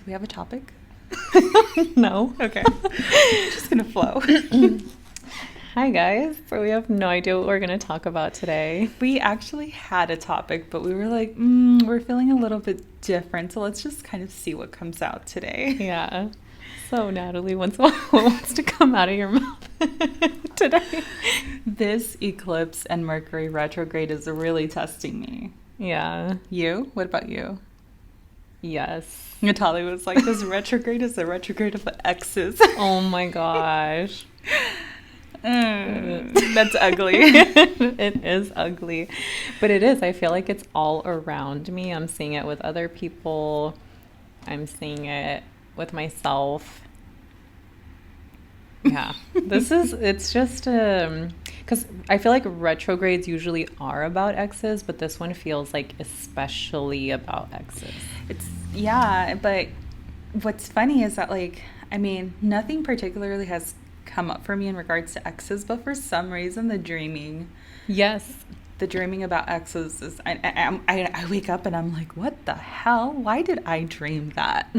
we have a topic? No. Okay. I'm just going to flow. Hi, guys. So we have no idea what we're going to talk about today. We actually had a topic, but we were like, we're feeling a little bit different. So let's just kind of see what comes out today. Yeah. So, Natalie, what wants to come out of your mouth today? This eclipse and Mercury retrograde is really testing me. Yeah. You? What about you? Yes. Natalia was like, this retrograde is the retrograde of the exes. Oh my gosh. That's ugly. It is ugly. But it is. I feel like it's all around me. I'm seeing it with other people. I'm seeing it with myself. Yeah. It's just, because I feel like retrogrades usually are about exes, but this one feels like especially about exes. Yeah, but what's funny is that, nothing particularly has come up for me in regards to exes, but for some reason the dreaming about exes is I wake up and I'm like, what the hell? Why did I dream that?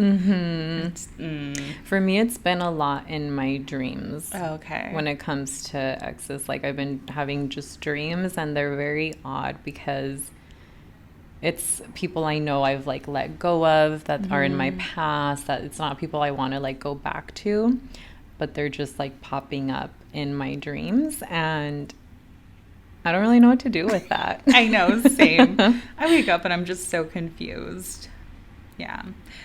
For me, it's been a lot in my dreams. Okay. When it comes to exes, like I've been having just dreams, and they're very odd because it's people I know I've like let go of that are in my past, that it's not people I want to like go back to, but they're just like popping up in my dreams, and I don't really know what to do with that. I know, same. I wake up and I'm just so confused. Yeah.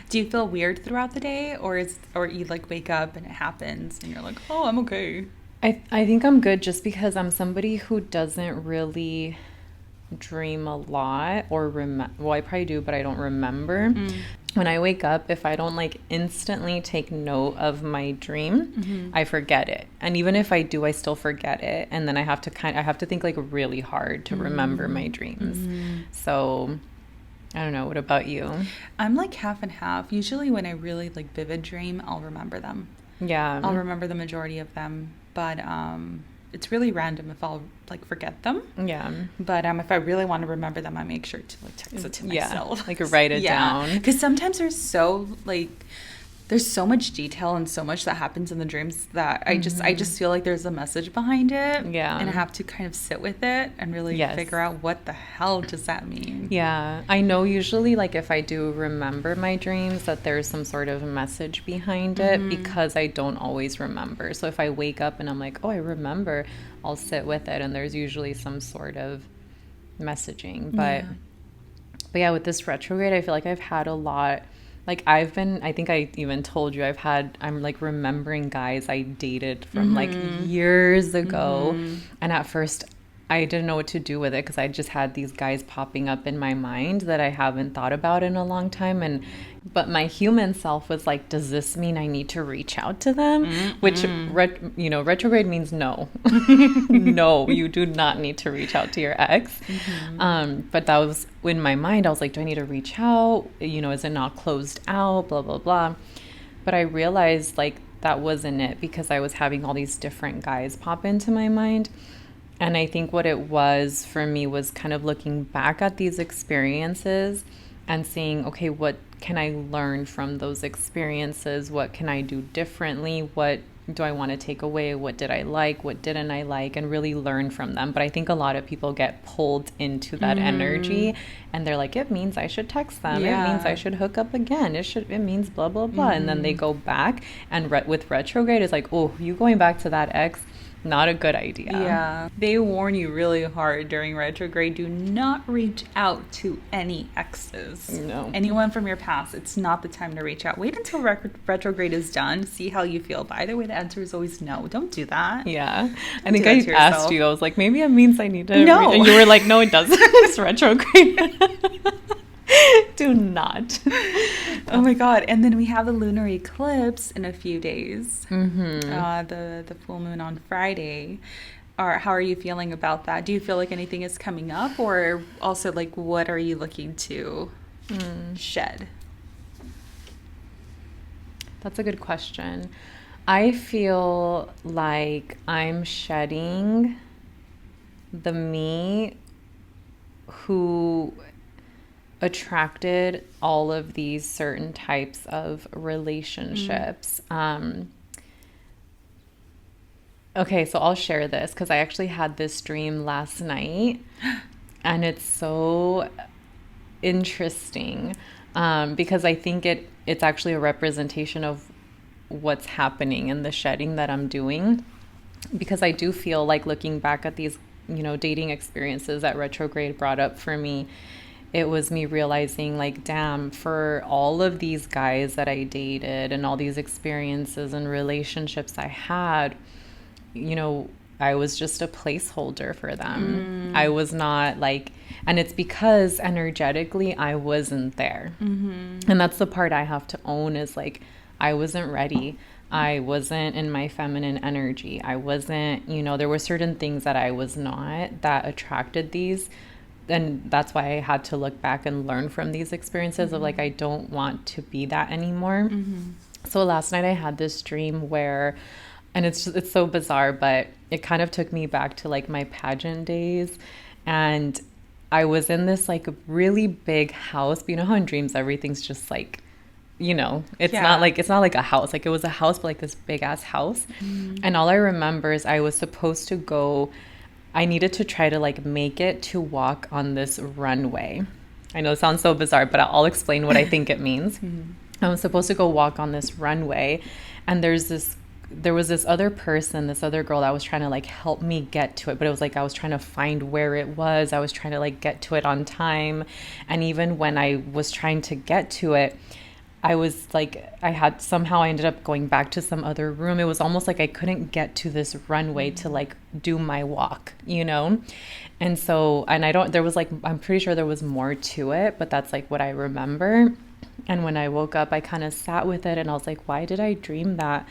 Do you feel weird throughout the day, or you like wake up and it happens and you're like, oh, I'm okay? I think I'm good just because I'm somebody who doesn't really dream a lot or well, I probably do, but I don't remember. When I wake up, if I don't like instantly take note of my dream, I forget it. And even if I do, I still forget it. And then I have to think like really hard to remember my dreams. So I don't know. What about you? I'm like half and half. Usually when I really like vivid dream, I'll remember them. Yeah. I'll remember the majority of them. But it's really random if I'll like forget them. Yeah. But if I really want to remember them, I make sure to like text it to myself. Like write it down. Because sometimes there's so much detail and so much that happens in the dreams that I just feel like there's a message behind it. Yeah. And I have to kind of sit with it and really figure out what the hell does that mean. Yeah. I know usually like if I do remember my dreams that there's some sort of message behind it because I don't always remember. So if I wake up and I'm like, oh, I remember, I'll sit with it, and there's usually some sort of messaging. But yeah, with this retrograde, I feel like I've had a lot. Like I think I even told you I'm like remembering guys I dated from like years ago. And at first I didn't know what to do with it because I just had these guys popping up in my mind that I haven't thought about in a long time. But my human self was like, does this mean I need to reach out to them? Which, retrograde means no. No, you do not need to reach out to your ex. But that was in my mind. I was like, do I need to reach out? Is it not closed out? Blah, blah, blah. But I realized like that wasn't it because I was having all these different guys pop into my mind. And I think what it was for me was kind of looking back at these experiences and seeing, okay, what can I learn from those experiences? What can I do differently? What do I want to take away? What did I like? What didn't I like? And really learn from them. But I think a lot of people get pulled into that energy, and they're like, it means I should text them. Yeah. It means I should hook up again. It means blah, blah, blah. And then they go back. And with retrograde, it's like, oh, you going back to that ex, not a good idea. Yeah. They warn you really hard during retrograde. Do not reach out to any exes. No. Anyone from your past. It's not the time to reach out. Wait until retrograde is done. See how you feel. By the way, the answer is always no. Don't do that. Yeah. I think I asked you. I was like, maybe it means I need to. No. And you were like, no, it doesn't. It's retrograde. Do not. Oh my God. And then we have the lunar eclipse in a few days. The full moon on Friday. How are you feeling about that? Do you feel like anything is coming up, or also like what are you looking to shed? That's a good question. I feel like I'm shedding the me who attracted all of these certain types of relationships. Okay, so I'll share this because I actually had this dream last night, and it's so interesting because I think it's actually a representation of what's happening in the shedding that I'm doing, because I do feel like looking back at these, dating experiences that retrograde brought up for me, it was me realizing like, damn, for all of these guys that I dated and all these experiences and relationships I had, I was just a placeholder for them. I was not like, and it's because energetically I wasn't there. And that's the part I have to own, is like, I wasn't ready. I wasn't in my feminine energy. I wasn't, there were certain things that I was not that attracted these. And that's why I had to look back and learn from these experiences of like, I don't want to be that anymore. So last night I had this dream where, and it's so bizarre, but it kind of took me back to like my pageant days. And I was in this like really big house, but you know how in dreams everything's just like, it's not like a house. Like it was a house, but like this big ass house. And all I remember is I was supposed to go, I needed to try to like make it to walk on this runway. I know it sounds so bizarre, but I'll explain what I think it means. I was supposed to go walk on this runway, and there was this other person, this other girl that was trying to like help me get to it, but it was like I was trying to find where it was. I was trying to like get to it on time. And even when I was trying to get to it, I was like, I ended up going back to some other room. It was almost like I couldn't get to this runway to like do my walk, And so, there was like, I'm pretty sure there was more to it, but that's like what I remember. And when I woke up, I kind of sat with it and I was like, why did I dream that?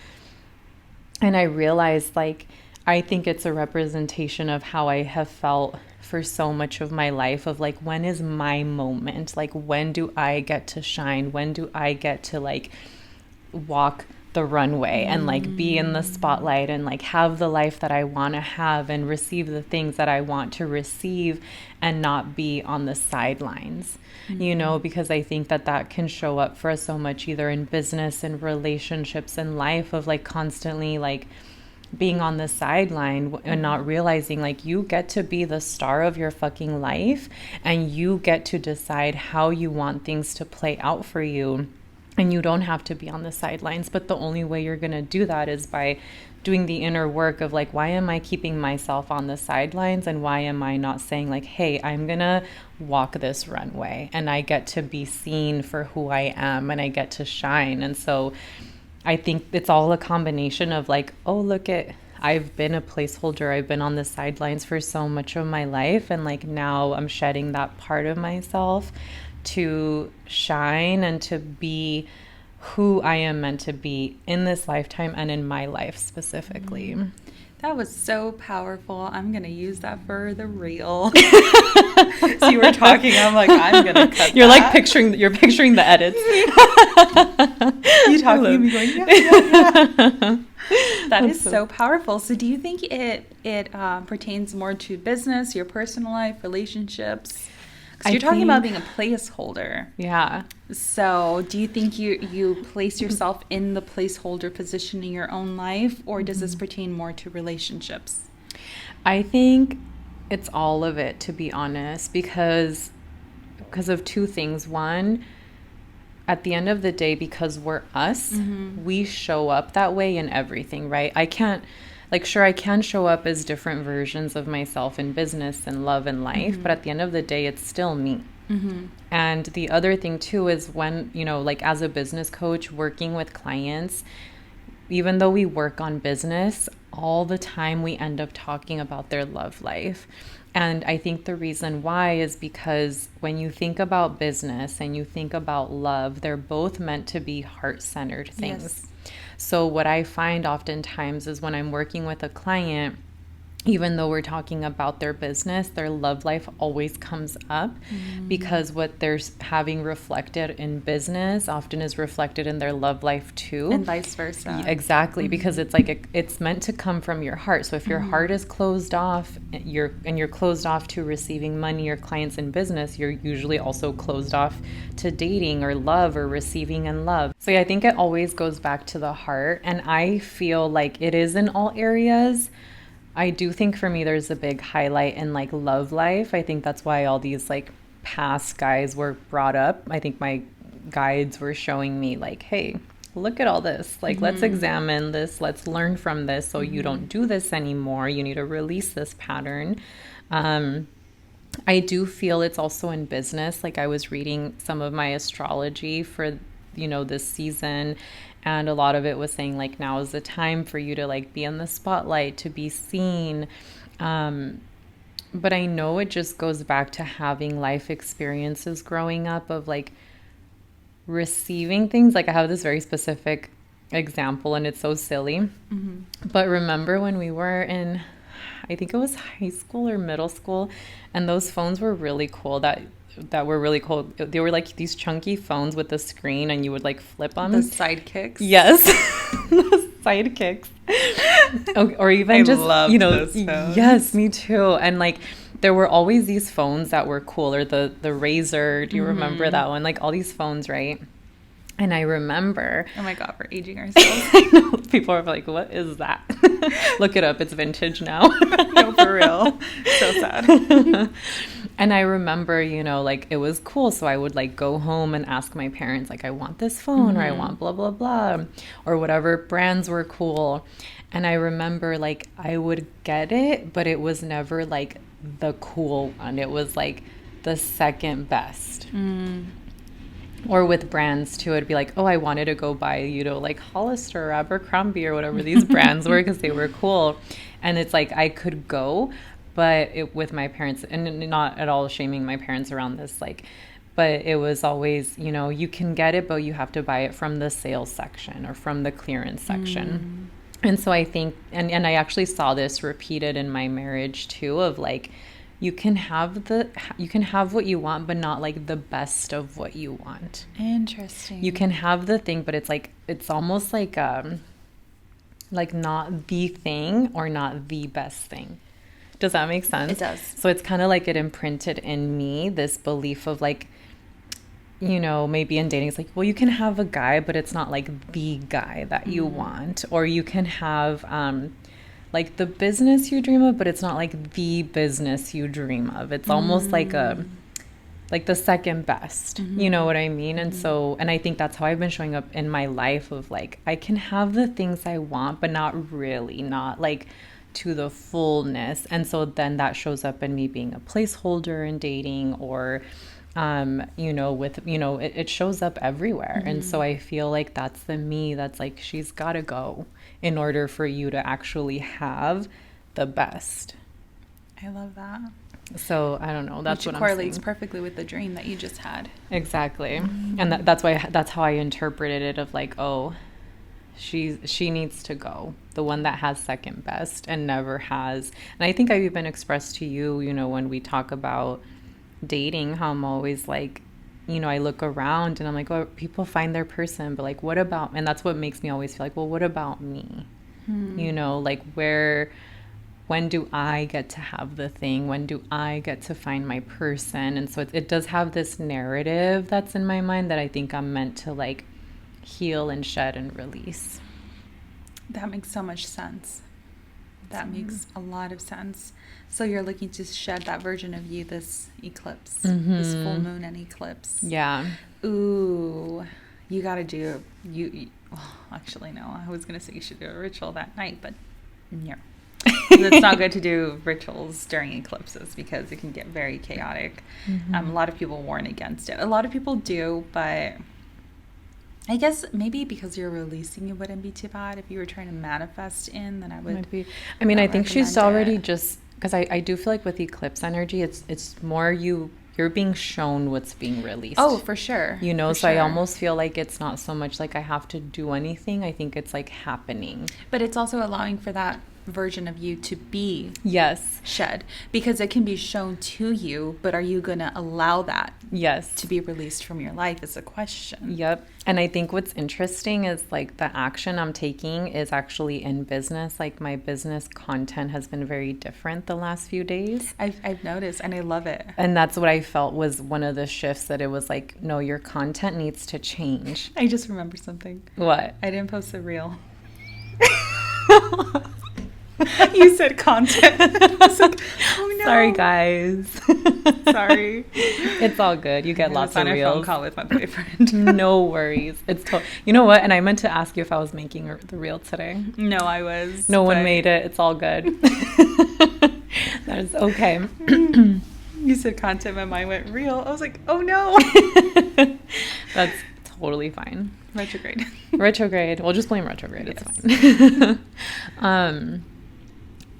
And I realized like, I think it's a representation of how I have felt for so much of my life, of like, when is my moment? Like, when do I get to shine? When do I get to like walk the runway and like be in the spotlight and like have the life that I want to have and receive the things that I want to receive and not be on the sidelines, because I think that can show up for us so much, either in business and relationships and life, of like constantly like being on the sideline and not realizing like you get to be the star of your fucking life and you get to decide how you want things to play out for you. And you don't have to be on the sidelines, but the only way you're going to do that is by doing the inner work of like, why am I keeping myself on the sidelines? And why am I not saying like, hey, I'm going to walk this runway and I get to be seen for who I am and I get to shine. And so I think it's all a combination of like, oh, I've been a placeholder. I've been on the sidelines for so much of my life. And like now I'm shedding that part of myself to shine and to be who I am meant to be in this lifetime and in my life specifically. That was so powerful. I'm going to use that for the reel. So you were talking, I'm like, I'm going to cut You're that. You're picturing the edits. You talking and me going, yeah. That is so powerful. So do you think it pertains more to business, your personal life, relationships? Because you're talking about being a placeholder. Yeah. So do you think you place yourself in the placeholder position in your own life, or does this pertain more to relationships? I think it's all of it, to be honest, because of two things. One, at the end of the day, because we're us, we show up that way in everything, right? I can show up as different versions of myself in business and love and life, but at the end of the day, it's still me. And the other thing too is when, like as a business coach working with clients, even though we work on business, all the time we end up talking about their love life. And I think the reason why is because when you think about business and you think about love, they're both meant to be heart-centered things. Yes. So what I find oftentimes is when I'm working with a client, even though we're talking about their business, their love life always comes up because what they're having reflected in business often is reflected in their love life too. And vice versa. Exactly, because it's like it's meant to come from your heart. So if your heart is closed off, you're closed off to receiving money or clients in business, you're usually also closed off to dating or love or receiving in love. So yeah, I think it always goes back to the heart. And I feel like it is in all areas. I do think for me there's a big highlight in like love life. I think that's why all these like past guys were brought up. I think my guides were showing me like, hey, look at all this. Like, let's examine this. Let's learn from this so you don't do this anymore. You need to release this pattern. I do feel it's also in business. Like I was reading some of my astrology for, this season, and a lot of it was saying like now is the time for you to like be in the spotlight, to be seen. But I know it just goes back to having life experiences growing up of like receiving things. Like I have this very specific example and it's so silly. But remember when we were in, I think it was high school or middle school, and those phones were really cool that were really cool. They were like these chunky phones with the screen and you would like flip them. The sidekicks. Yes. The sidekicks. Or even just, love those phones. Yes, me too. And like there were always these phones that were cool, or the Razor. Do you remember that one? Like all these phones, right? And I remember... Oh my God, we're aging ourselves. I know. People are like, what is that? Look it up. It's vintage now. No, for real. So sad. And I remember, like it was cool. So I would like go home and ask my parents, like, I want this phone or I want blah, blah, blah, or whatever brands were cool. And I remember like I would get it, but it was never like the cool one. It was like the second best. Or with brands too, it'd be like, oh, I wanted to go buy, like Hollister or Abercrombie or whatever these brands were because they were cool. And it's like I could go, but with my parents, and not at all shaming my parents around this, like, but it was always, you can get it, but you have to buy it from the sales section or from the clearance section. And so I think, and I actually saw this repeated in my marriage too, of like, you can have what you want, but not like the best of what you want. Interesting. You can have the thing, but it's like, it's almost like not the thing or not the best thing. Does that make sense? It does. So it's kind of like it imprinted in me this belief of like, maybe in dating, it's like, well, you can have a guy, but it's not like the guy that you want. Or you can have, like the business you dream of, but it's not like the business you dream of. It's almost like the second best, you know what I mean? And so, and I think that's how I've been showing up in my life of like, I can have the things I want, but not really, not like to the fullness. And so then that shows up in me being a placeholder in dating, or, it shows up everywhere. And so I feel like that's the me that's like, she's got to go in order for you to actually have the best. I love that. So I don't know. That's what I'm correlates saying. Perfectly with the dream that you just had. Exactly. And that's how I interpreted it, of like, oh, she needs to go. The one that has second best and never has. And I think I've even expressed to you, when we talk about dating, how I'm always like, I look around and I'm like, oh, people find their person, but like, what about, and that's what makes me always feel like, well, what about me? Like when do I get to have the thing? When do I get to find my person? And so it does have this narrative that's in my mind that I think I'm meant to like heal and shed and release. That makes so much sense. That makes a lot of sense. So you're looking to shed that version of you this eclipse, this full moon and eclipse. Yeah. Ooh, you got to do, actually, no, I was going to say you should do a ritual that night, but no. It's not good to do rituals during eclipses because it can get very chaotic. A lot of people warn against it. A lot of people do, but I guess maybe because you're releasing, it wouldn't be too bad. If you were trying to manifest in, then I would. I think she's already just, because I do feel like with eclipse energy, it's more you're being shown what's being released. Oh, for sure. I almost feel like it's not so much like I have to do anything. I think it's like happening. But it's also allowing for that version of you to be yes shed, because it can be shown to you, but are you going to allow that yes to be released from your life is a question. Yep. And I think what's interesting is like the action I'm taking is actually in business. Like my business content has been very different the last few days. I've noticed, and I love it. And that's what I felt was one of the shifts, that it was like, no, your content needs to change. I just remember something. What? I didn't post a reel. You said content. I was like, oh no. Sorry, guys. Sorry. It's all good. You get lots of reels. I was on a phone call with my boyfriend. No worries. You know what? And I meant to ask you if I was making the reel today. No, I was. No one made it. It's all good. That is okay. You said content, my mind went real. I was like, oh no. That's totally fine. Retrograde. Retrograde. We'll just blame retrograde. Yes. It's fine.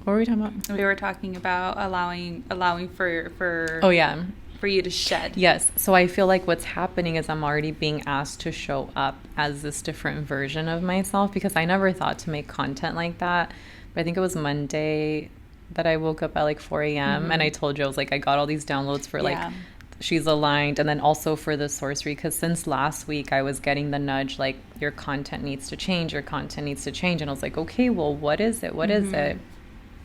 What were we talking about? We were talking about allowing for oh yeah, for you to shed. Yes. So I feel like what's happening is I'm already being asked to show up as this different version of myself, because I never thought to make content like that. But I think it was Monday that I woke up at like 4 a.m. And I told you, I was like, I got all these downloads for like She's Aligned, and then also for the sorcery, because since last week I was getting the nudge like, your content needs to change, your content needs to change. And I was like, okay, well, what is it? What is it?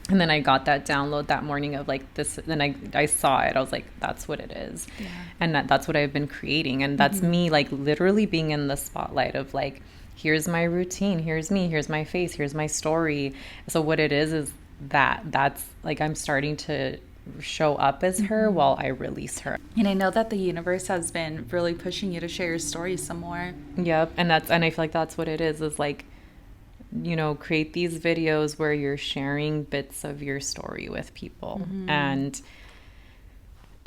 And then I got that download that morning of like this, then I saw it. I was like, that's what it is. Yeah. And that's what I've been creating. And that's me like literally being in the spotlight of like, here's my routine, here's me, here's my face, here's my story. So what it is that's like, I'm starting to show up as her while I release her. And I know that the universe has been really pushing you to share your story some more. Yep. And I feel like that's what it is like, you know, create these videos where you're sharing bits of your story with people. And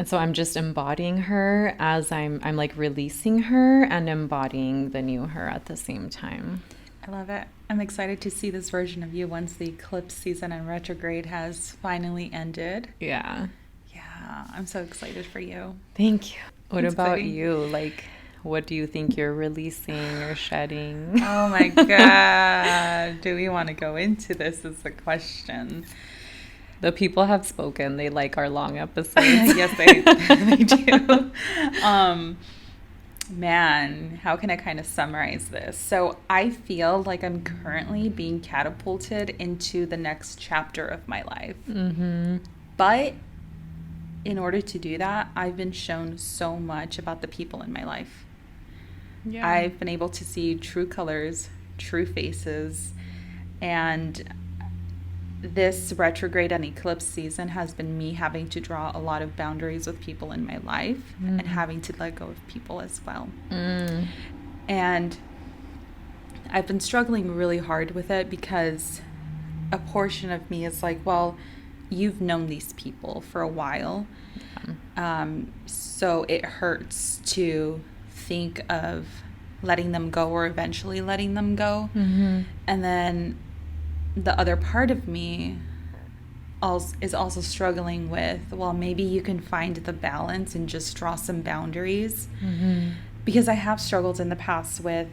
so I'm just embodying her as I'm like releasing her and embodying the new her at the same time. I love it. I'm excited to see this version of you once the eclipse season and retrograde has finally ended. Yeah. Yeah. I'm so excited for you. Thank you. What about you? Like, what do you think you're releasing or shedding? Oh my God. Do we want to go into this is the question. The people have spoken. They like our long episodes. Yes, they do. Man, how can I kind of summarize this? So I feel like I'm currently being catapulted into the next chapter of my life. But in order to do that, I've been shown so much about the people in my life. Yeah. I've been able to see true colors, true faces, and this retrograde and eclipse season has been me having to draw a lot of boundaries with people in my life and having to let go of people as well. And I've been struggling really hard with it, because a portion of me is like, well, you've known these people for a while. So it hurts to think of letting them go or eventually letting them go. And then the other part of me is also struggling with, well, maybe you can find the balance and just draw some boundaries. Because I have struggled in the past with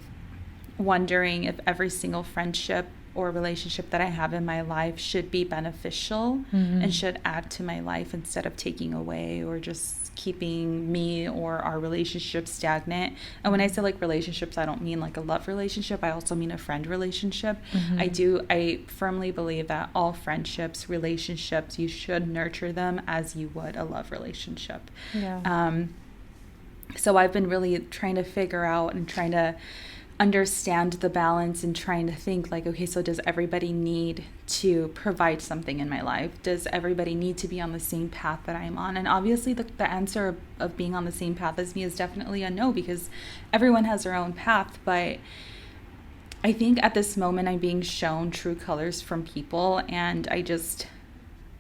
wondering if every single friendship or relationship that I have in my life should be beneficial and should add to my life instead of taking away or just keeping me or our relationship stagnant. And when I say like relationships, I don't mean like a love relationship. I also mean a friend relationship. I firmly believe that all friendships, relationships, you should nurture them as you would a love relationship. So I've been really trying to figure out and trying to understand the balance and trying to think like, okay, so does everybody need to provide something in my life? Does everybody need to be on the same path that I'm on? And obviously the answer of being on the same path as me is definitely a no, because everyone has their own path. But I think at this moment I'm being shown true colors from people, and I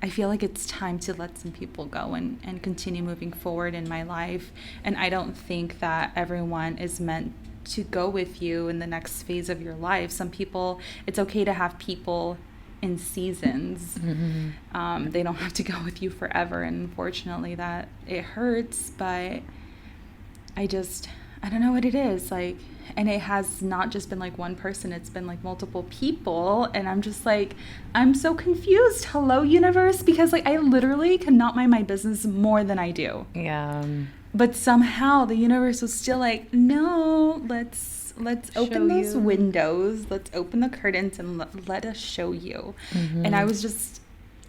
feel like it's time to let some people go and continue moving forward in my life. And I don't think that everyone is meant to go with you in the next phase of your life. Some people, it's okay to have people in seasons. They don't have to go with you forever. And unfortunately that it hurts, but I I don't know what it is. Like, and it has not just been like one person, it's been like multiple people. And I'm just like, I'm so confused. Hello, universe. Because like, I literally cannot mind my business more than I do. Yeah. But somehow the universe was still like, no, let's open those windows. Let's open the curtains and let us show you. Mm-hmm. And I was just,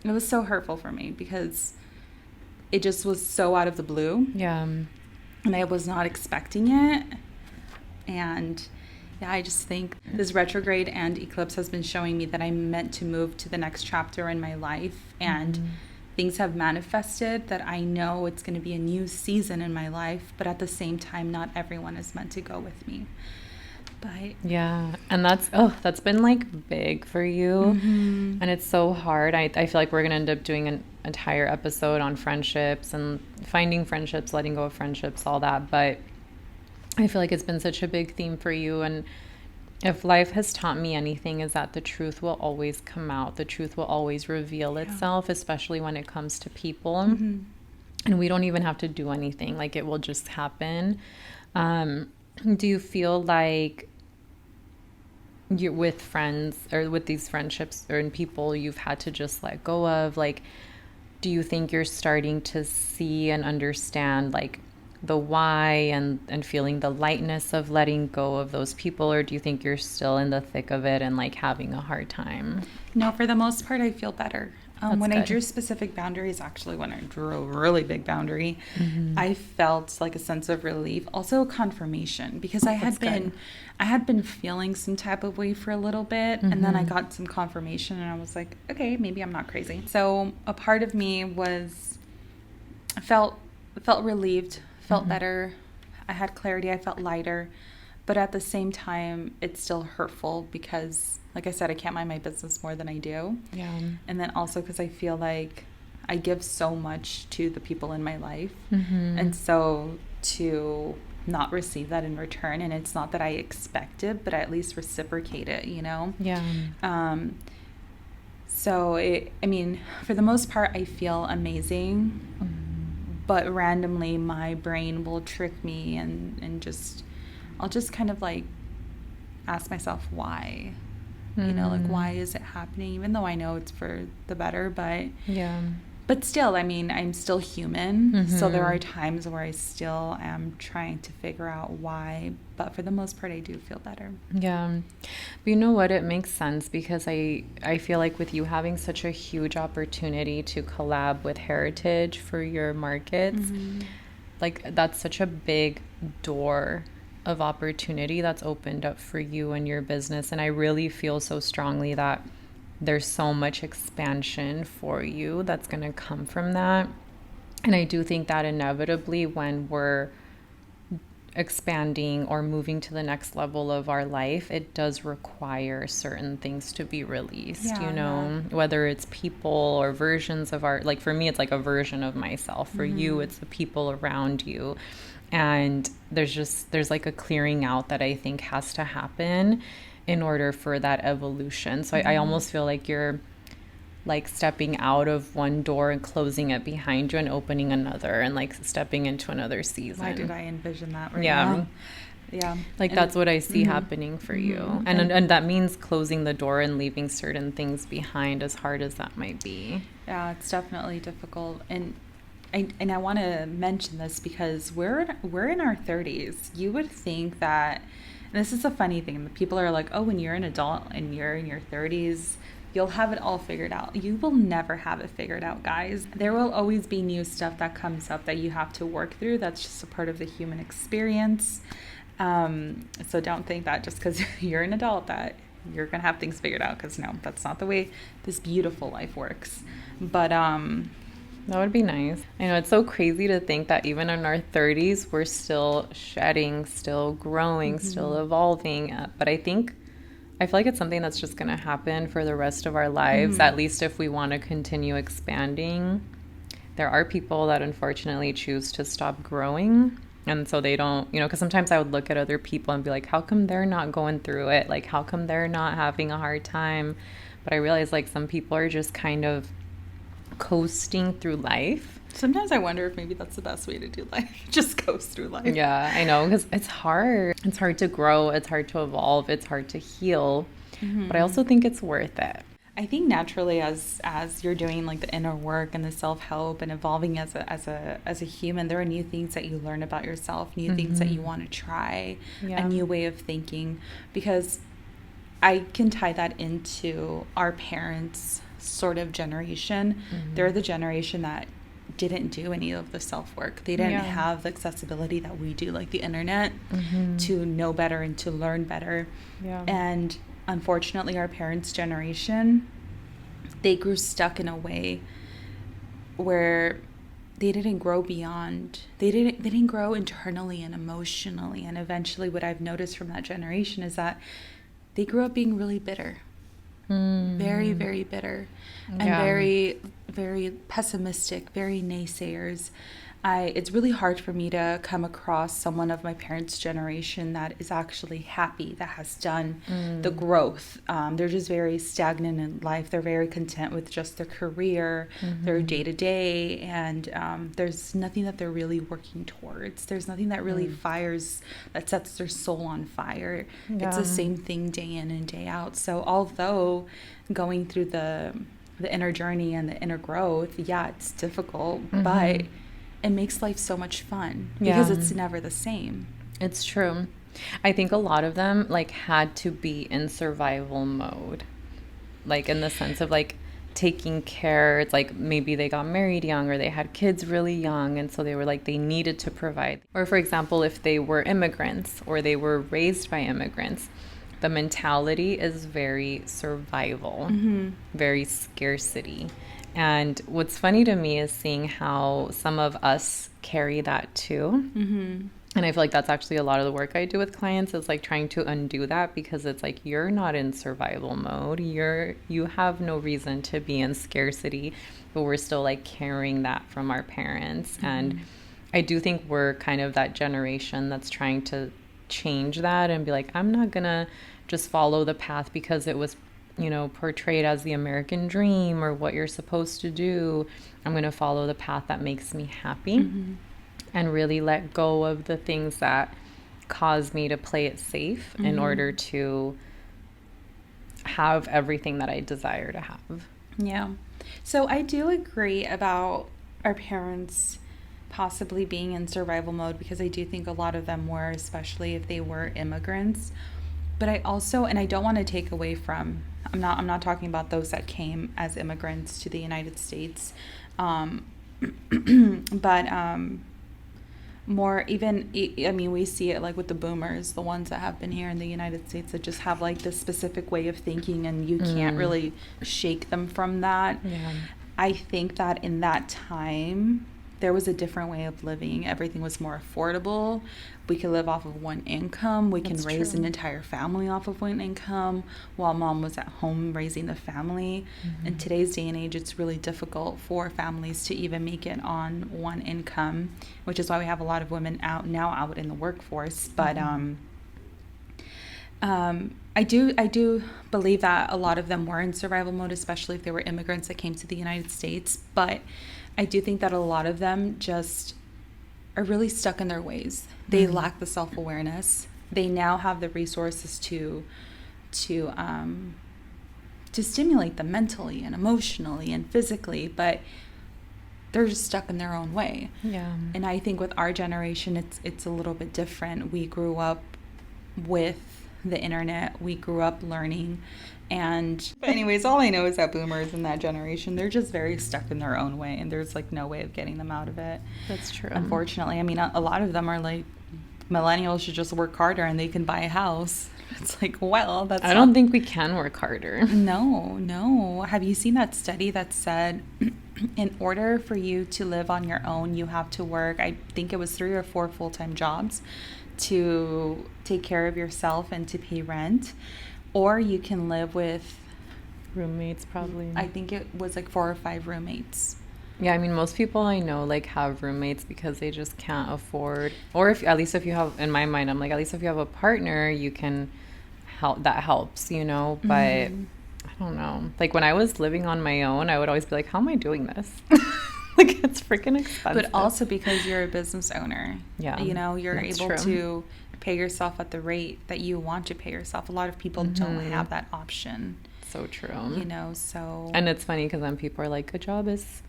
it was so hurtful for me because it just was so out of the blue. Yeah. And I was not expecting it. And yeah, I just think this retrograde and eclipse has been showing me that I'm meant to move to the next chapter in my life. And things have manifested that I know it's going to be a new season in my life. But at the same time, not everyone is meant to go with me. But yeah, and that's been like big for you. Mm-hmm. And it's so hard. I feel like we're gonna end up doing an entire episode on friendships and finding friendships, letting go of friendships, all that. But I feel like it's been such a big theme for you. And if life has taught me anything, is that the truth will always come out. The truth will always reveal itself, especially when it comes to people. Mm-hmm. And we don't even have to do anything. Like, it will just happen. Do you feel like you're with friends or with these friendships or in people you've had to just let go of? Like, do you think you're starting to see and understand like the why and feeling the lightness of letting go of those people? Or do you think you're still in the thick of it and like having a hard time? No, for the most part, I feel better. When I drew specific boundaries, actually when I drew a really big boundary, I felt like a sense of relief, also confirmation, because I had been feeling some type of way for a little bit, and then I got some confirmation, and I was like, okay, maybe I'm not crazy. So a part of me felt relieved, felt better. I had clarity. I felt lighter, but at the same time, it's still hurtful because, like I said, I can't mind my business more than I do. Yeah. And then also because I feel like I give so much to the people in my life. And so to not receive that in return, and it's not that I expect it, but I at least reciprocate it, you know? Yeah. So, for the most part, I feel amazing. But randomly, my brain will trick me and I'll just kind of like ask myself why. You know, like, why is it happening? Even though I know it's for the better, but still, I'm still human. So there are times where I still am trying to figure out why. But for the most part, I do feel better. Yeah. But you know what? It makes sense because I feel like with you having such a huge opportunity to collab with Heritage for your markets, like that's such a big door of opportunity that's opened up for you and your business. And I really feel so strongly that there's so much expansion for you that's going to come from that. And I do think that inevitably when we're expanding or moving to the next level of our life, it does require certain things to be released, whether it's people or versions of our, like for me, it's like a version of myself. For you, it's the people around you. And there's like a clearing out that I think has to happen in order for that evolution. So I almost feel like you're like stepping out of one door and closing it behind you and opening another and like stepping into another season. Why did I envision that now? Yeah. Like that's what I see happening for you. And that means closing the door and leaving certain things behind, as hard as that might be. Yeah, it's definitely difficult. And I want to mention this because we're in our 30s. You would think that, and this is a funny thing, people are like, oh, when you're an adult and you're in your 30s, you'll have it all figured out. You will never have it figured out, guys. There will always be new stuff that comes up that you have to work through. That's just a part of the human experience. So don't think that just because you're an adult that you're going to have things figured out, because no, that's not the way this beautiful life works. But that would be nice. I know it's so crazy to think that even in our 30s, we're still shedding, still growing, still evolving. But I feel like it's something that's just going to happen for the rest of our lives, at least if we want to continue expanding. There are people that unfortunately choose to stop growing. And so they don't, because sometimes I would look at other people and be like, how come they're not going through it? Like, how come they're not having a hard time? But I realize like some people are just kind of coasting through life. Sometimes I wonder if maybe that's the best way to do life. Just coast through life. Yeah, I know, because it's hard. It's hard to grow. It's hard to evolve. It's hard to heal. But I also think it's worth it. I think naturally, as you're doing like the inner work and the self-help and evolving as a human, there are new things that you learn about yourself, new things that you want to try, a new way of thinking. Because I can tie that into our parents' sort of generation. They're the generation that didn't do any of the self-work. They didn't have the accessibility that we do, like the internet, to know better and to learn better. And unfortunately, our parents' generation, they grew stuck in a way where they didn't grow beyond. They didn't grow internally and emotionally. And eventually, what I've noticed from that generation is that they grew up being really bitter, very, very bitter, and very, very pessimistic, very naysayers. It's really hard for me to come across someone of my parents' generation that is actually happy, that has done the growth. They're just very stagnant in life. They're very content with just their career, their day-to-day, and there's nothing that they're really working towards. There's nothing that really fires, that sets their soul on fire. It's the same thing day in and day out. So although going through the inner journey and the inner growth, it's difficult, but it makes life so much fun because it's never the same. It's true. I think a lot of them like had to be in survival mode, like in the sense of like taking care. It's like maybe they got married young or they had kids really young, and so they were like they needed to provide. Or for example, if they were immigrants or they were raised by immigrants, the mentality is very survival, very scarcity. And what's funny to me is seeing how some of us carry that too. And I feel like that's actually a lot of the work I do with clients is like trying to undo that, because it's like you're not in survival mode. You have no reason to be in scarcity, but we're still like carrying that from our parents. And I do think we're kind of that generation that's trying to change that and be like, I'm not gonna just follow the path because it was portrayed as the American dream or what you're supposed to do. I'm going to follow the path that makes me happy and really let go of the things that cause me to play it safe in order to have everything that I desire to have. Yeah. So I do agree about our parents possibly being in survival mode, because I do think a lot of them were, especially if they were immigrants. But I also, and I don't want to take away from, I'm not talking about those that came as immigrants to the United States, but more even, I mean, we see it like with the boomers, the ones that have been here in the United States that just have like this specific way of thinking, and you can't really shake them from that. I think that in that time, there was a different way of living. Everything was more affordable. We could live off of one income. We can raise an entire family off of one income while mom was at home raising the family. In today's day and age, it's really difficult for families to even make it on one income, which is why we have a lot of women out in the workforce. But I do believe that a lot of them were in survival mode, especially if they were immigrants that came to the United States. But I do think that a lot of them just are really stuck in their ways. They lack the self-awareness. They now have the resources to stimulate them mentally and emotionally and physically, but they're just stuck in their own way. And I think with our generation, it's a little bit different. We grew up with the internet. We grew up learning. But anyways, all I know is that boomers in that generation, they're just very stuck in their own way, and there's like no way of getting them out of it. That's true. Unfortunately, I mean, a lot of them are like, millennials should just work harder and they can buy a house. It's like, well, I don't think we can work harder. No. Have you seen that study that said in order for you to live on your own, you have to work, I think it was 3 or 4 full-time jobs to take care of yourself and to pay rent? Or you can live with roommates, probably. I think it was like 4 or 5 roommates. Yeah, I mean, most people I know like have roommates because they just can't afford, or if you have, in my mind, I'm like, at least if you have a partner, you can help, that helps, but I don't know. Like when I was living on my own, I would always be like, how am I doing this? Like, it's freaking expensive. But also because you're a business owner. Yeah. You know, you're able to pay yourself at the rate that you want to pay yourself. A lot of people don't have that option. So true. You know, so. And it's funny because then people are like, a job is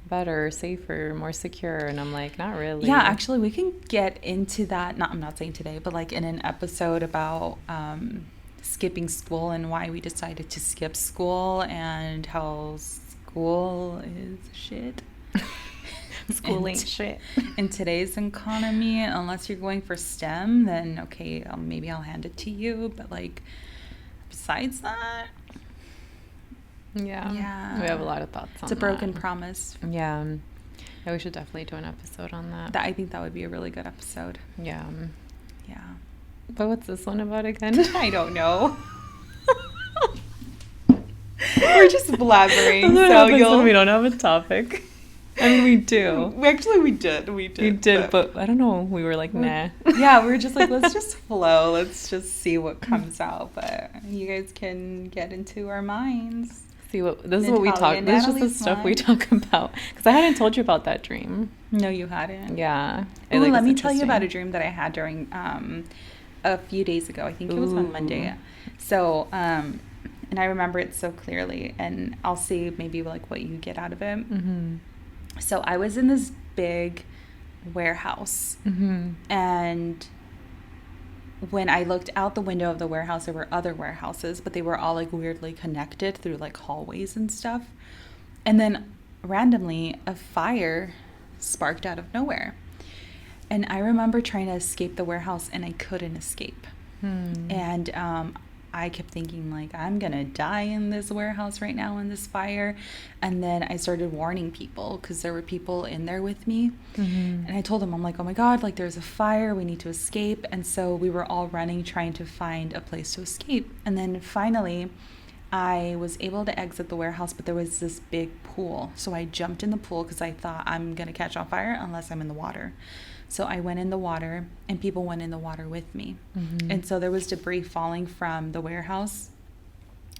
better, safer, more secure. And I'm like, not really. Yeah, actually, we can get into that. I'm not saying today, but like in an episode about skipping school and why we decided to skip school and how school is shit. School ain't shit. In today's economy, unless you're going for STEM, then okay, maybe I'll hand it to you. But like, besides that, yeah, we have a lot of thoughts on that. It's a broken promise. Yeah, we should definitely do an episode on that. I think that would be a really good episode. Yeah. But what's this one about again? I don't know. We're just blabbering. So when we don't have a topic. I mean, we do. We did. But I don't know. We were like, nah. Yeah, we were just like, let's just flow. Let's just see what comes out. But you guys can get into our minds. This is what we talk. This is just the stuff we talk about. Because I hadn't told you about that dream. No, you hadn't. Yeah. Let me tell you about a dream that I had during a few days ago. I think it was on Monday. So, and I remember it so clearly. And I'll see maybe like what you get out of it. Mm-hmm. So I was in this big warehouse. Mm-hmm. And when I looked out the window of the warehouse, there were other warehouses, but they were all like weirdly connected through like hallways and stuff. And then randomly a fire sparked out of nowhere. And I remember trying to escape the warehouse and I couldn't escape. And I kept thinking like, I'm going to die in this warehouse right now in this fire. And then I started warning people because there were people in there with me. Mm-hmm. And I told them, I'm like, oh my God, like there's a fire. We need to escape. And so we were all running, trying to find a place to escape. And then finally, I was able to exit the warehouse, but there was this big pool. So I jumped in the pool because I thought I'm going to catch on fire unless I'm in the water. So I went in the water and people went in the water with me. Mm-hmm. And so there was debris falling from the warehouse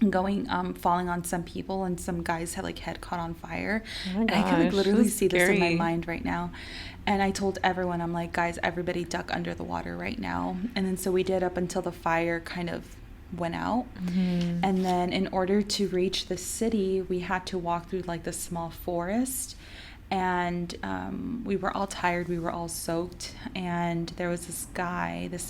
falling on some people, and some guys had like head caught on fire. Oh and I could like literally see this in my mind right now. And I told everyone, I'm like, guys, everybody duck under the water right now. And then so we did up until the fire kind of went out. Mm-hmm. And then in order to reach the city, we had to walk through like this small forest. And we were all tired. We were all soaked. And there was this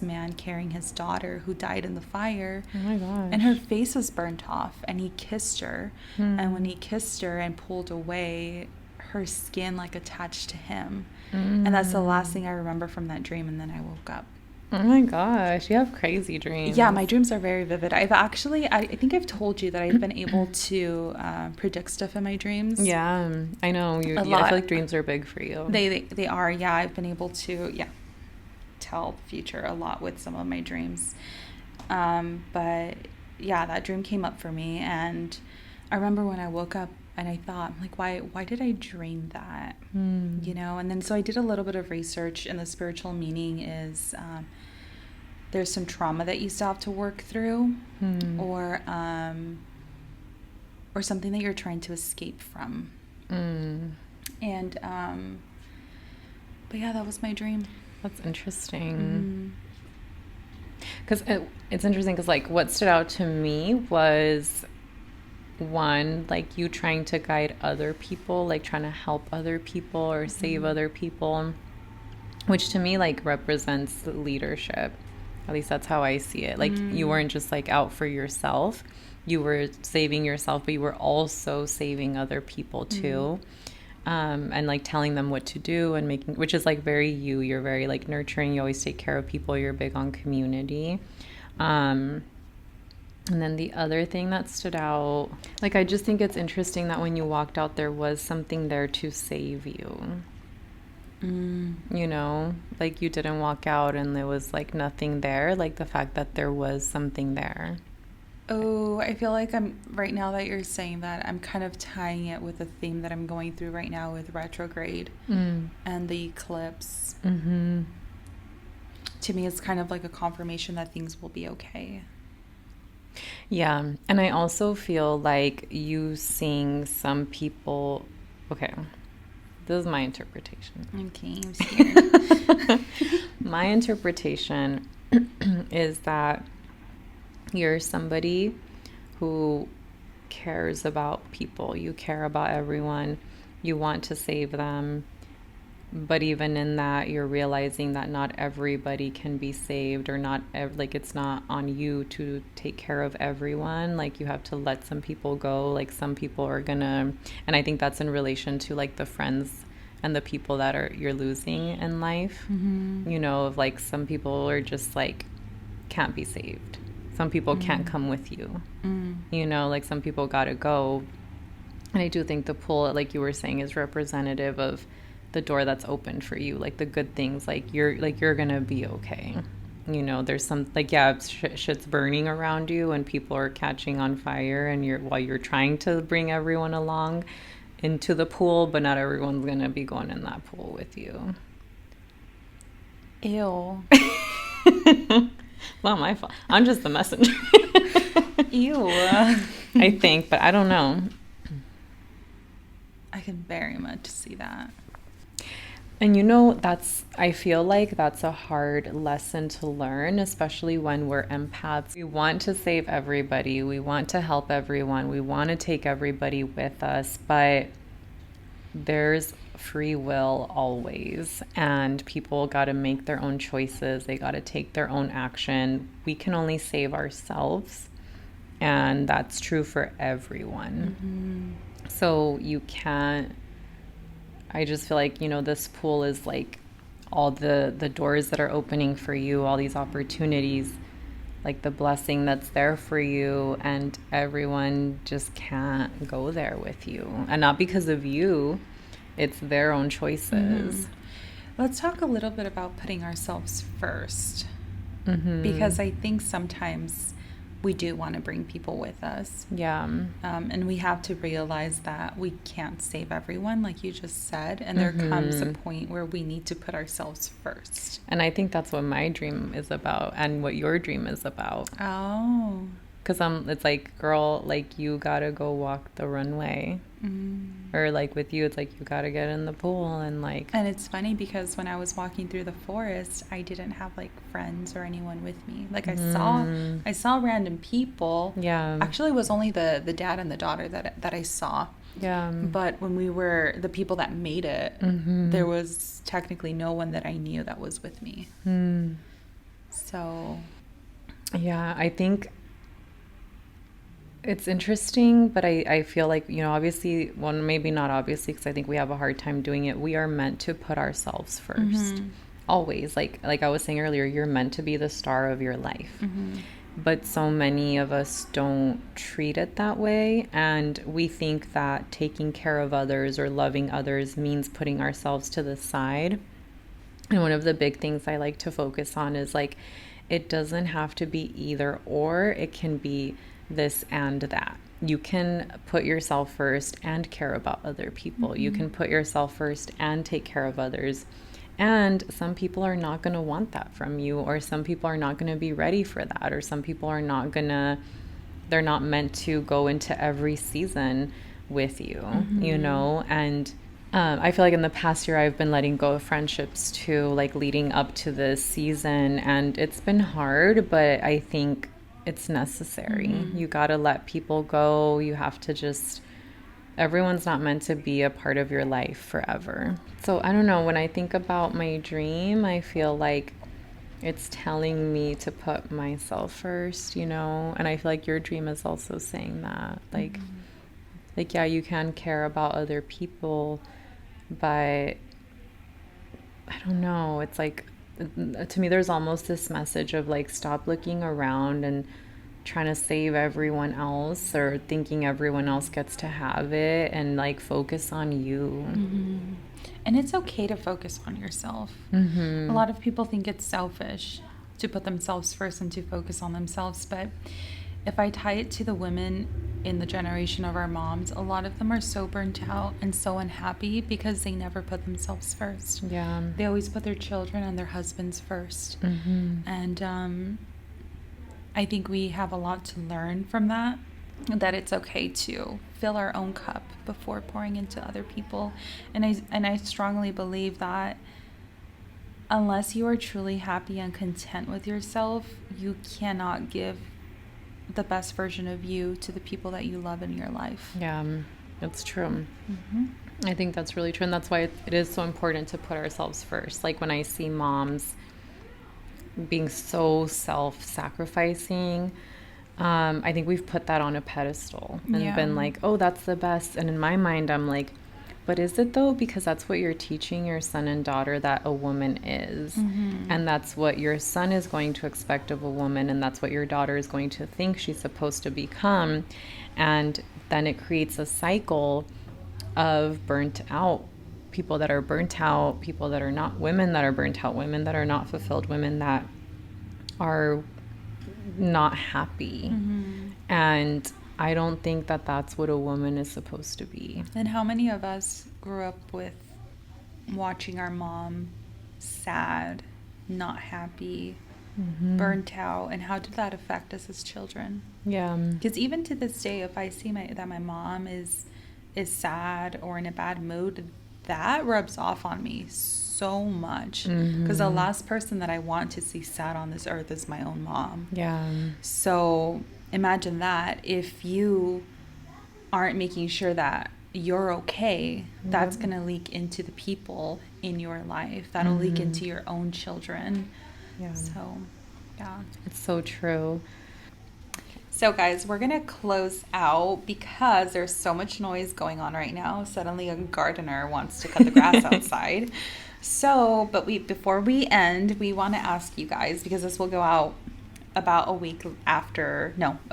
man carrying his daughter who died in the fire. Oh my gosh. And her face was burnt off. And he kissed her. And when he kissed her and pulled away, her skin like attached to him. And that's the last thing I remember from that dream. And then I woke up. Oh my gosh, you have crazy dreams. Yeah, my dreams are very vivid. I think I've told you that I've been able to predict stuff in my dreams. Yeah, I know. I feel like dreams are big for you. They are, yeah. I've been able to, tell the future a lot with some of my dreams. But yeah, that dream came up for me. And I remember when I woke up and I thought, like, why did I dream that? You know, and then so I did a little bit of research, and the spiritual meaning is there's some trauma that you still have to work through, or something that you're trying to escape from. And but yeah, that was my dream. That's interesting. Because it's interesting because like what stood out to me was, one, like you trying to guide other people, like trying to help other people or save other people, which to me like represents leadership. At least that's how I see it. Like you weren't just like out for yourself. You were saving yourself, but you were also saving other people too. And like telling them what to do and making, which is like very you're very like nurturing. You always take care of people. You're big on community. And then the other thing that stood out, like I just think it's interesting that when you walked out, there was something there to save you. You know, like you didn't walk out and there was like nothing there, like the fact that there was something there. Oh, I feel like right now that you're saying that, I'm kind of tying it with a theme that I'm going through right now with retrograde and the eclipse. To me, it's kind of like a confirmation that things will be okay. Yeah, and I also feel like you seeing some people, okay, This is my interpretation. Okay, I'm scared. My interpretation is that you're somebody who cares about people. You care about everyone. You want to save them. But even in that, you're realizing that not everybody can be saved, or like it's not on you to take care of everyone. Like you have to let some people go. Like some people are gonna, and I think that's in relation to like the friends and the people that you're losing in life. You know, of like some people are just like can't be saved. Some people can't come with you. You know, like some people gotta go. And I do think the pool, like you were saying, is representative of the door that's open for you, like the good things, like you're gonna be okay. You know, there's some like, yeah, shit's burning around you and people are catching on fire, and while you're trying to bring everyone along into the pool, but not everyone's gonna be going in that pool with you. Ew. Not my fault. I'm just the messenger. Ew. I think, but I don't know. I can very much see that. And you know, I feel like that's a hard lesson to learn, especially when we're empaths. We want to save everybody. We want to help everyone. We want to take everybody with us, but there's free will always, and people got to make their own choices. They got to take their own action. We can only save ourselves, and that's true for everyone. So you can't, I just feel like, you know, this pool is like all the doors that are opening for you, all these opportunities, like the blessing that's there for you, and everyone just can't go there with you. And not because of you, it's their own choices. Let's talk a little bit about putting ourselves first. Because I think sometimes we do want to bring people with us. Yeah. And we have to realize that we can't save everyone, like you just said. And there comes a point where we need to put ourselves first. And I think that's what my dream is about, and what your dream is about. Oh. Because it's like, girl, like you gotta go walk the runway. Or like with you, it's like you gotta get in the pool and like. And it's funny because when I was walking through the forest, I didn't have like friends or anyone with me. Like I saw random people. Yeah. Actually, it was only the dad and the daughter that I saw. Yeah. But when we were the people that made it, there was technically no one that I knew that was with me. So. Yeah, I think it's interesting, but I feel like, you know, obviously, well, maybe not obviously, because I think we have a hard time doing it. We are meant to put ourselves first. Always. Like I was saying earlier, you're meant to be the star of your life. But so many of us don't treat it that way. And we think that taking care of others or loving others means putting ourselves to the side. And one of the big things I like to focus on is like, it doesn't have to be either or. It can be this and that. You can put yourself first and care about other people. You can put yourself first and take care of others. And some people are not going to want that from you, or some people are not going to be ready for that, or some people are not going to, they're not meant to go into every season with you, you know? And I feel like in the past year, I've been letting go of friendships too, like leading up to this season. And it's been hard, but I think it's necessary. You got to let people go. You have to just, everyone's not meant to be a part of your life forever. So I don't know, when I think about my dream, I feel like it's telling me to put myself first, you know? And I feel like your dream is also saying that. Like, yeah, you can care about other people, but I don't know. It's like, to me, there's almost this message of like, stop looking around and trying to save everyone else, or thinking everyone else gets to have it, and like focus on you. And it's okay to focus on yourself. A lot of people think it's selfish to put themselves first and to focus on themselves. But if I tie it to the women in the generation of our moms, a lot of them are so burnt out and so unhappy because they never put themselves first. Yeah. They always put their children and their husbands first. And I think we have a lot to learn from that. that it's okay to fill our own cup before pouring into other people. And I strongly believe that unless you are truly happy and content with yourself, you cannot give the best version of you to the people that you love in your life. Yeah, that's true. Mm-hmm. I think that's really true. And that's why it is so important to put ourselves first. Like when I see moms being so self-sacrificing, I think we've put that on a pedestal and been like, oh, that's the best. And in my mind, I'm like, but is it though? Because that's what you're teaching your son and daughter that a woman is. Mm-hmm. And that's what your son is going to expect of a woman. And that's what your daughter is going to think she's supposed to become. And then it creates a cycle of burnt out people that are burnt out, people that are not, women that are burnt out, women that are not fulfilled, women that are not happy. Mm-hmm. And I don't think that that's what a woman is supposed to be. And how many of us grew up with watching our mom sad, not happy, mm-hmm. burnt out, and how did that affect us as children? Yeah. Because even to this day, if I see that my mom is sad or in a bad mood, that rubs off on me so much, because the last person that I want to see sad on this earth is my own mom. Yeah. So imagine that if you aren't making sure that you're okay, that's going to leak into the people in your life. That'll leak into your own children. Yeah. So, yeah. It's so true. So guys, we're going to close out because there's so much noise going on right now. Suddenly a gardener wants to cut the grass outside. So, but before we end, we want to ask you guys, because this will go out about a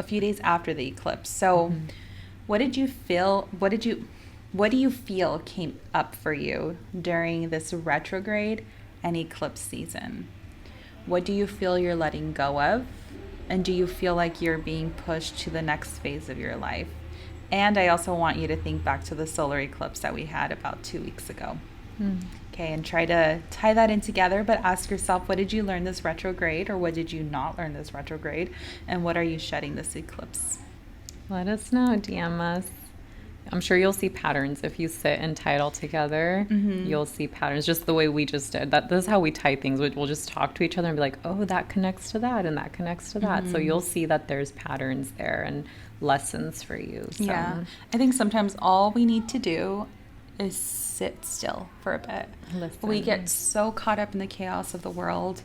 few days after the eclipse. So what do you feel came up for you during this retrograde and eclipse season? What do you feel you're letting go of? And do you feel like you're being pushed to the next phase of your life? And I also want you to think back to the solar eclipse that we had about 2 weeks ago. Okay, and try to tie that in together, but ask yourself, what did you learn this retrograde, or what did you not learn this retrograde? And what are you shedding this eclipse? Let us know. DM us. I'm sure you'll see patterns if you sit and tie it all together. You'll see patterns, just the way we just did. This is how we tie things. We'll just talk to each other and be like, oh, that connects to that and that connects to that. So you'll see that there's patterns there and lessons for you. So. Yeah. I think sometimes all we need to do is sit still for a bit. Listen. We get so caught up in the chaos of the world.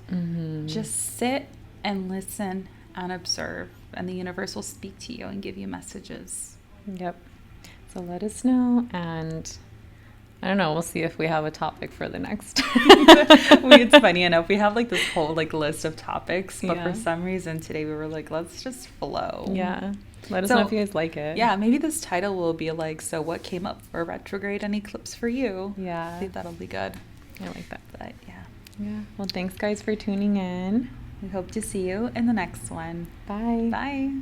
Just sit and listen and observe, and the universe will speak to you and give you messages. Yep. So let us know, and I don't know, we'll see if we have a topic for the next. It's funny enough, we have like this whole like list of topics, but for some reason today we were like, let's just flow. Yeah. Let us know if you guys like it. Yeah, maybe this title will be like, so what came up for retrograde and eclipse for you? Yeah. I think that'll be good. I like that. But yeah. Yeah. Well, thanks guys for tuning in. We hope to see you in the next one. Bye. Bye.